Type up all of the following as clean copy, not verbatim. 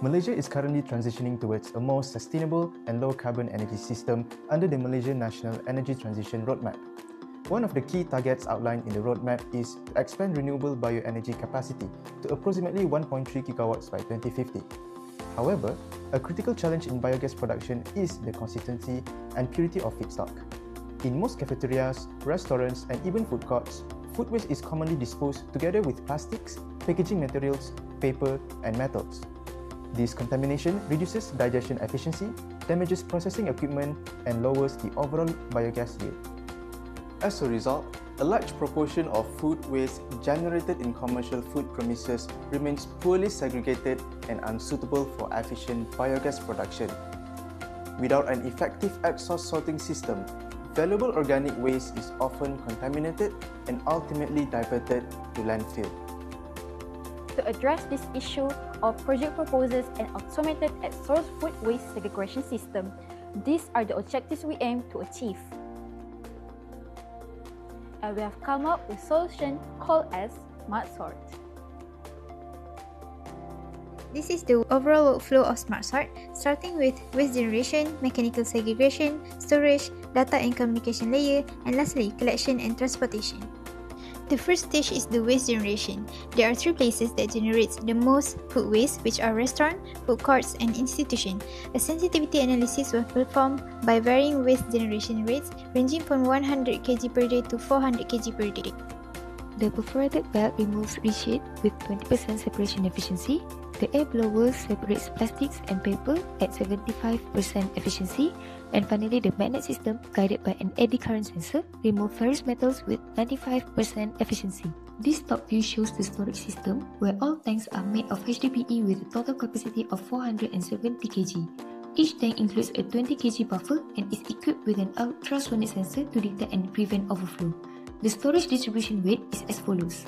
Malaysia is currently transitioning towards a more sustainable and low-carbon energy system under the Malaysia National Energy Transition Roadmap. One of the key targets outlined in the roadmap is to expand renewable bioenergy capacity to approximately 1.3 gigawatts by 2050. However, a critical challenge in biogas production is the consistency and purity of feedstock. In most cafeterias, restaurants, and even food courts, food waste is commonly disposed together with plastics, packaging materials, paper, and metals. This contamination reduces digestion efficiency, damages processing equipment, and lowers the overall biogas yield. As a result, a large proportion of food waste generated in commercial food premises remains poorly segregated and unsuitable for efficient biogas production. Without an effective at-source sorting system, valuable organic waste is often contaminated and ultimately diverted to landfill. To address this issue, our project proposes an automated at-source food waste segregation system. These are the objectives we aim to achieve. And we have come up with a solution called as SmartSort. This is the overall workflow of SmartSort, starting with waste generation, mechanical segregation, storage, data and communication layer, and lastly, collection and transportation. The first stage is the waste generation. There are three places that generates the most food waste, which are restaurant, food courts, and institution. A sensitivity analysis was performed by varying waste generation rates ranging from 100 kg per day to 400 kg per day. The perforated belt removes resheet with 20% separation efficiency. The air blower separates plastics and paper at 75% efficiency. And finally, the magnet system, guided by an eddy current sensor, removes ferrous metals with 95% efficiency. This top view shows the storage system, where all tanks are made of HDPE with a total capacity of 470 kg. Each tank includes a 20 kg buffer and is equipped with an ultrasonic sensor to detect and prevent overflow. The storage distribution rate is as follows.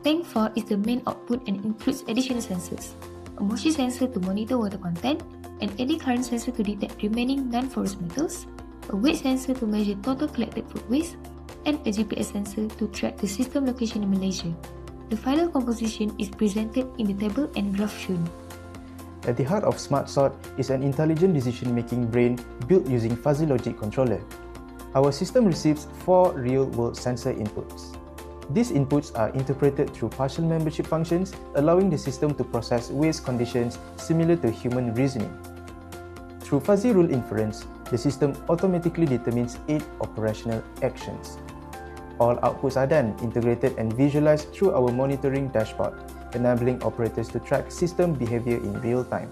Tank 4 is the main output and includes additional sensors: a moisture sensor to monitor water content, an eddy current sensor to detect remaining non-porous metals, a weight sensor to measure total collected food waste, and a GPS sensor to track the system location in Malaysia. The final composition is presented in the table and graph shown. At the heart of SmartSort is an intelligent decision-making brain built using fuzzy logic controller. Our system receives 4 real-world sensor inputs. These inputs are interpreted through partial membership functions, allowing the system to process waste conditions similar to human reasoning. Through fuzzy rule inference, the system automatically determines 8 operational actions. All outputs are then integrated and visualized through our monitoring dashboard, enabling operators to track system behavior in real time.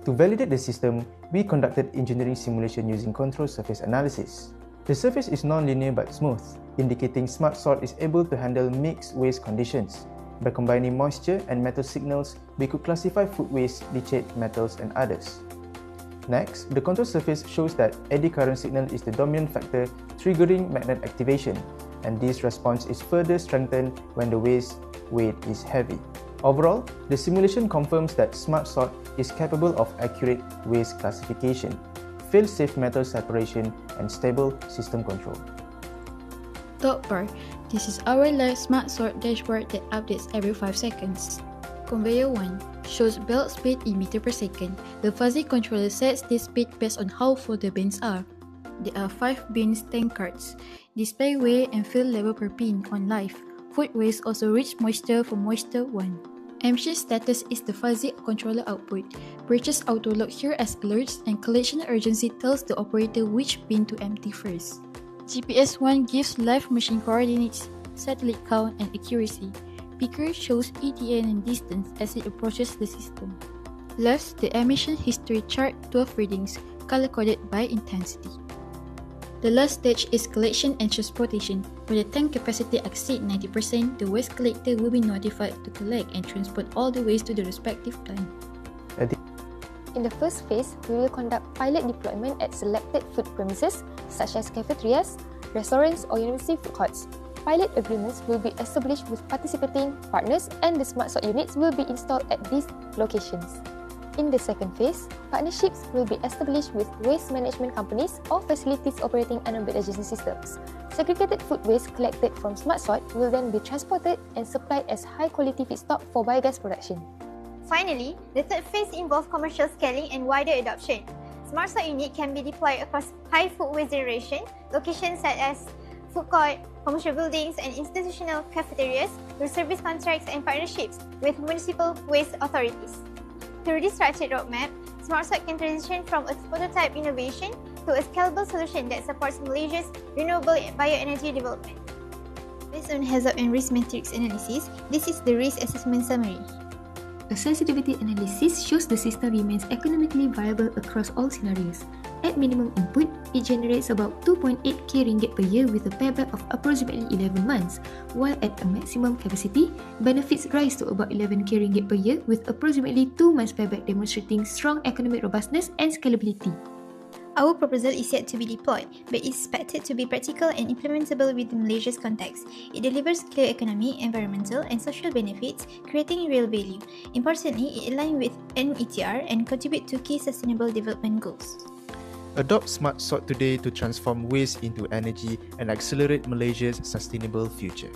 To validate the system, we conducted engineering simulation using control surface analysis. The surface is non-linear but smooth, indicating SmartSort is able to handle mixed waste conditions. By combining moisture and metal signals, we could classify food waste, leachate, metals, and others. Next, the control surface shows that eddy current signal is the dominant factor triggering magnet activation, and this response is further strengthened when the waste weight is heavy. Overall, the simulation confirms that SmartSort is capable of accurate waste classification, fail-safe metal separation, and stable system control. Top bar. This is our live SmartSort dashboard that updates every 5 seconds. Conveyor 1 shows belt speed in meter per second. The fuzzy controller sets this speed based on how full the bins are. There are 5 bins tank cards. Display weigh and fill level per bin on live. Food waste also reach moisture for moisture 1. Empty status is the fuzzy controller output. Breaches auto-lock here as alerts, and collection urgency tells the operator which bin to empty first. GPS 1 gives live machine coordinates, satellite count, and accuracy. Picker shows ETA and distance as it approaches the system. Left, the emission history chart 12 readings, color-coded by intensity. The last stage is collection and transportation. Where the tank capacity exceeds 90%, the waste collector will be notified to collect and transport all the waste to the respective plant. In the first phase, we will conduct pilot deployment at selected food premises such as cafeterias, restaurants, or university food courts. Pilot agreements will be established with participating partners, and the SmartSort units will be installed at these locations. In the second phase, partnerships will be established with waste management companies or facilities operating anaerobic digestion systems. Segregated food waste collected from SmartSort will then be transported and supplied as high-quality feedstock for biogas production. Finally, the third phase involves commercial scaling and wider adoption. SmartSort unit can be deployed across high food waste generation, locations such as food court, commercial buildings, and institutional cafeterias through service contracts and partnerships with municipal waste authorities. Through this structured roadmap, SmartSort can transition from a prototype innovation to a scalable solution that supports Malaysia's renewable bioenergy development. Based on hazard and risk matrix analysis, this is the risk assessment summary. A sensitivity analysis shows the system remains economically viable across all scenarios. At minimum input, it generates about 2.8k ringgit per year with a payback of approximately 11 months, while at a maximum capacity, benefits rise to about 11k ringgit per year with approximately 2 months payback, demonstrating strong economic robustness and scalability. Our proposal is yet to be deployed, but is expected to be practical and implementable within Malaysia's context. It delivers clear economic, environmental, and social benefits, creating real value. Importantly, it aligns with METR and contributes to key sustainable development goals. Adopt SmartSort today to transform waste into energy and accelerate Malaysia's sustainable future.